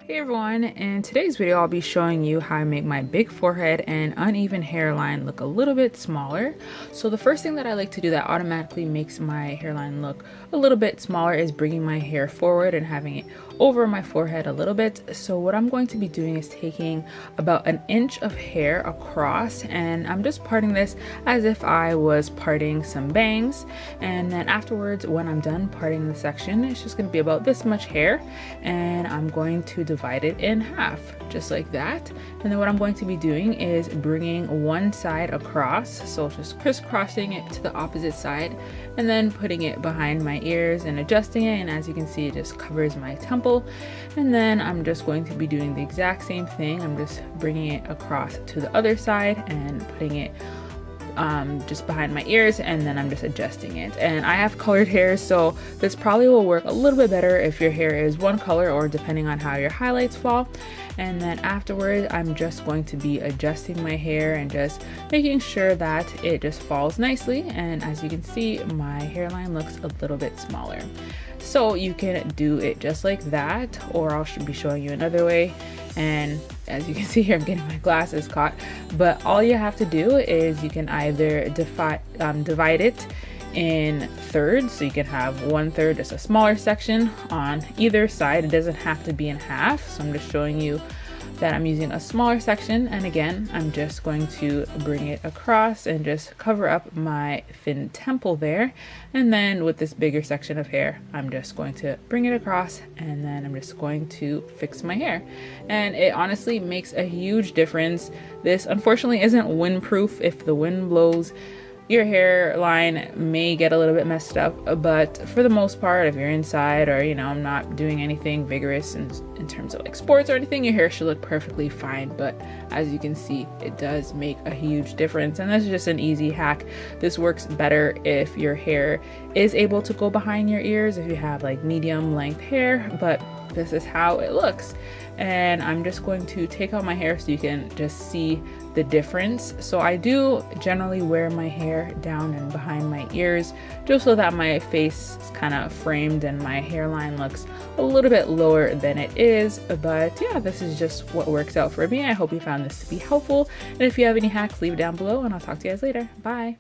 Hey everyone, in today's video I'll be showing you how I make my big forehead and uneven hairline look a little bit smaller. So the first thing that I like to do that automatically makes my hairline look a little bit smaller is bringing my hair forward and having it over my forehead a little bit. So what I'm going to be doing is taking about an inch of hair across, and I'm just parting this as if I was parting some bangs. And then afterwards, when I'm done parting the section, it's just going to be about this much hair, and I'm going to divide it in half just like that. And then what I'm going to be doing is bringing one side across, so just crisscrossing it to the opposite side and then putting it behind my ears and adjusting it, and as you can see, it just covers my temple. And then I'm just going to be doing the exact same thing. I'm just bringing it across to the other side and putting it just behind my ears, and then I'm just adjusting it. And I have colored hair, so this probably will work a little bit better if your hair is one color or depending on how your highlights fall. And then afterwards, I'm just going to be adjusting my hair and just making sure that it just falls nicely. And as you can see, my hairline looks a little bit smaller. So you can do it just like that, or I'll be showing you another way. And as you can see here, I'm getting my glasses caught, but all you have to do is you can either divide it in thirds, so you can have 1/3, just a smaller section on either side. It doesn't have to be in half, so I'm just showing you that I'm using a smaller section. And again, I'm just going to bring it across and just cover up my thin temple there. And then with this bigger section of hair, I'm just going to bring it across, and then I'm just going to fix my hair. And it honestly makes a huge difference. This unfortunately isn't windproof. If the wind blows, your hairline may get a little bit messed up, but for the most part, if you're inside or, I'm not doing anything vigorous in terms of like sports or anything, your hair should look perfectly fine. But as you can see, it does make a huge difference. And this is just an easy hack. This works better if your hair is able to go behind your ears, if you have like medium length hair, but this is how it looks. And I'm just going to take out my hair so you can just see the difference. So I do generally wear my hair down and behind my ears just so that my face is kind of framed and my hairline looks a little bit lower than it is. But yeah, this is just what works out for me. I hope you found this to be helpful. And if you have any hacks, leave it down below, and I'll talk to you guys later. Bye.